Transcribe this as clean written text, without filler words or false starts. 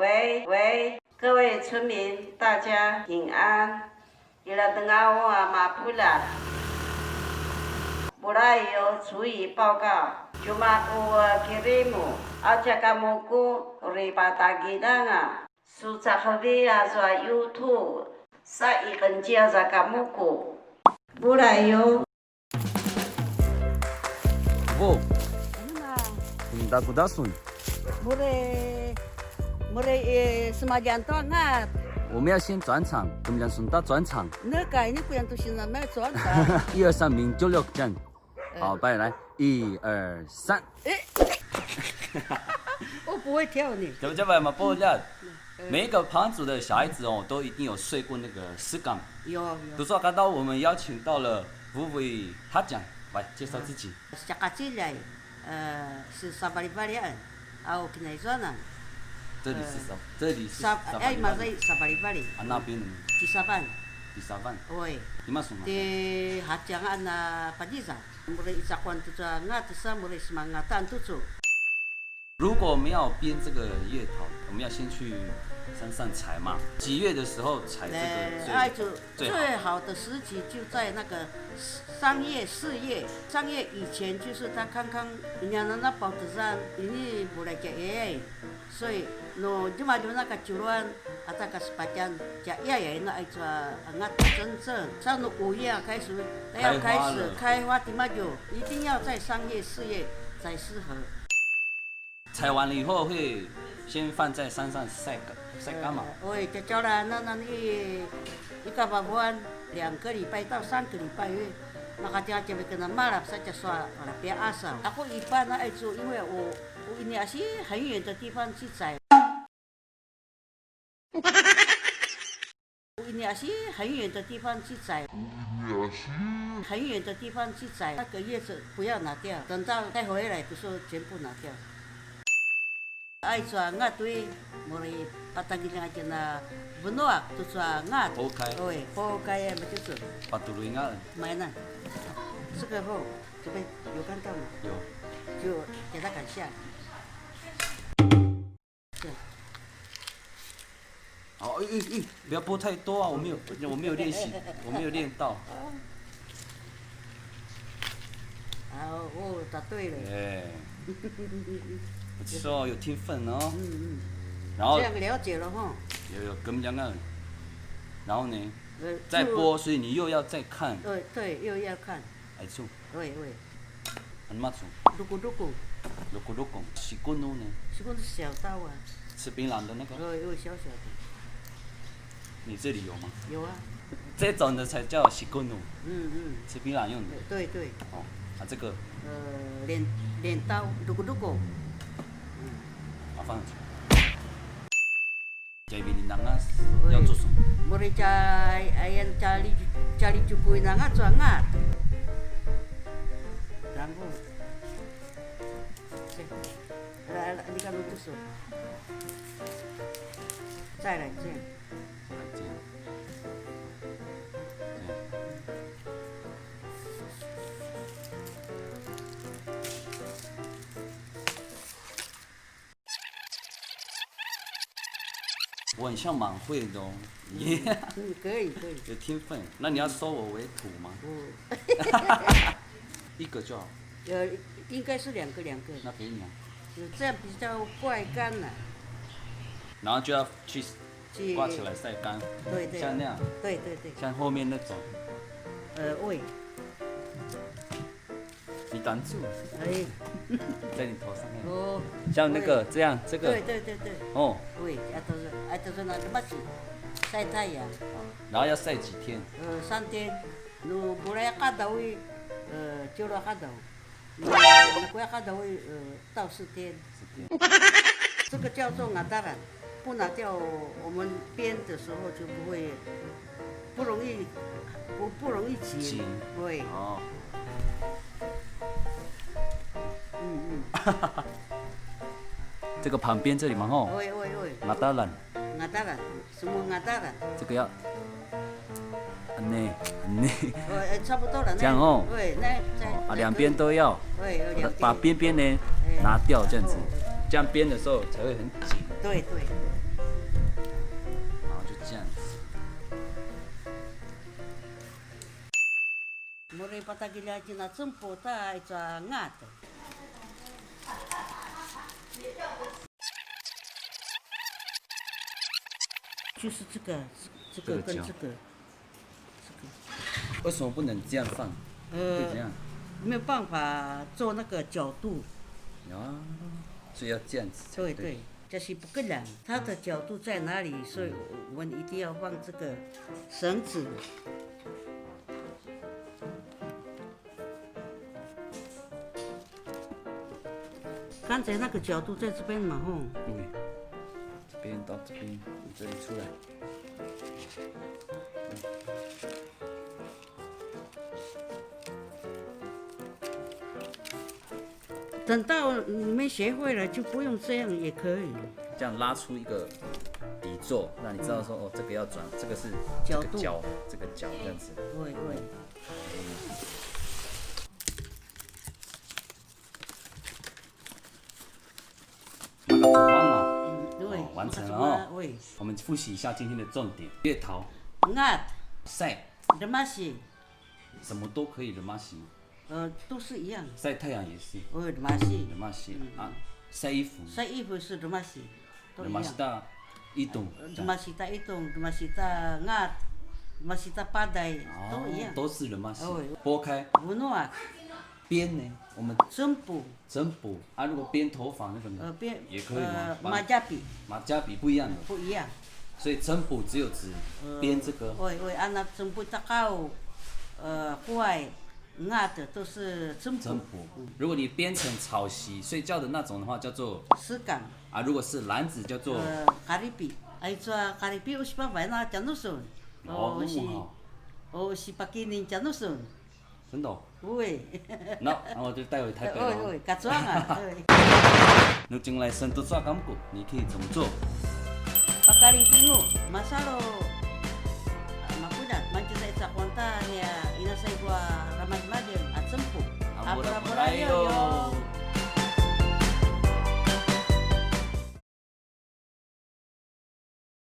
喂，各位村民，大家平安。伊拉等下我马布拉，布拉有注意报告。Cuma aku kirimu aja kamuku ribata gidanga susah habis azwa YouTube sa ikenjia za kamuku burayo Wo, Ano tak kudasun. Mure semajan to ngat. 我们要先转场，怎么讲？顺道转场。那个你不然都是那么转的。1、2、3，明就6这样。好，拜来，1、2、3。我不会跳呢。怎么叫白嘛？不一样。每一个旁组的小孩子哦，都一定有睡过那个石岗。有。读书刚到我们邀请到了吴伟他讲，来介绍自己。Sejak kecil ya, sabari-barian, aku kena zona. 这里是什么？这里是。masai sabari-bari. 啊，那边呢？第三班。第三班。Oi. Di mana semua? Di Hajangan Pajiza. Mulai isakuan tu ngat sa mulai semangatan tu. 如果我们要编这个乐团，我们要先去山上采嘛。几月的时候采这个最好的时机就在那个3月、4月。3月以前就是他刚刚人家那报纸上ini mulai jaya， 所以no cuma那个9月atau ke sepanjang jaya ya那ngat真正上到5月开始要开始开花的嘛就一定要在3月、4月才适合。采完了以后会先放在山上晒干嘛？就叫了那一个babuan 2个礼拜到3个礼拜月，那个家就会跟他骂了，才就说别阿嫂。我一般呢爱做，因为我也是很远的地方去采。也是很远的地方去采。很远的地方去采，那个叶子不要拿掉，等到带回来的时候全部拿掉。爱抓ngat tu mulai patang gila aja na benua tu抓ngat. Oi, pokai macam tu. Patulu ingat. Mainan. 这个后这边有看到吗？有。就给它砍下。好，不要播太多啊！我没有练习，我没有练到。哦，答对了。哎。不错，有天分哦。然后这样了解了哈。有咁样啊。然后呢？再播，所以你又要再看。对，又要看。哎错。对。什么错？Luku，西瓜呢？西瓜是小刀啊。吃槟榔的那个。有小的。你这里有吗？有啊。这种的才叫西瓜。吃槟榔用的。对。哦，这个。镰刀，Luku。放上去。Jadi nangas要做什么？Mulai cari cukui nangas sangat. Rambut. Ini kan tusuk. 再来这样。我很像蛮会的哦。可以。有天分，那你要收我为徒吗？一个就好。应该是2个。那给你啊。这样比较快干了。然后就要去挂起来晒干。对。像那样。对。像后面那种。喂。你挡住。在你头上面。哦。像那个这样，这个。对。哦。对，都是那个么子，晒太阳。然后要晒几天？3天。如mulai kada we，就了kada。如果要kada we，到4天。这个叫做拿达兰，不拿掉，我们编的时候就不容易起。对。哦。这个旁边这里嘛吼。喂。拿达兰。semua拿达兰。这个要。呢。差不多了。这样哦。对，那两边都要。对，把边呢拿掉，这样子，这样编的时候才会很紧。对。这样子。Mulai patagila cina cempo ta ica ngat. 就是这个跟这个，为什么不能这样放？会怎样？没有办法做那个角度。啊，所以要这样子。对对，这是不可能，它的角度在哪里？所以我们一定要放这个绳子。刚才那个角度在这边嘛，吼。对，这边到这边，从这里出来。等到你们学会了，就不用这样也可以。这样拉出一个底座，让你知道说哦，这个要转，这个是角度，这个角这样子。对对。那个煮饭嘛，对，完成了哦。我们复习一下今天的重点：月桃、晒、热玛西，什么都可以热玛西。都是一样。晒太阳也是。热玛西。热玛西啊，晒衣服。晒衣服是热玛西，都一样。热玛西大一动。热玛西大一动，热玛西大热玛西大padai，都一样。都是热玛西。拨开。Bunuak。编呢？我们整补。整补啊，如果编头发那个呢？编也可以吗？马甲笔。马甲笔不一样的。不一样。所以整补只有指编这个。anak整补大高，坏。的都是整补。如果你编成草席睡觉的那种的话，叫做丝感。啊，如果是篮子叫做咖喱比，咖喱比有时把外那讲多少？是北京人讲多少？真的？会。那我就带回台北了。假装啊。如今来生都抓干股，你可以怎么做？Pakaling tingo, masalo. Manca sa isa konta niya inasay ko ramadmadin at sempuh. Apura-pura yo.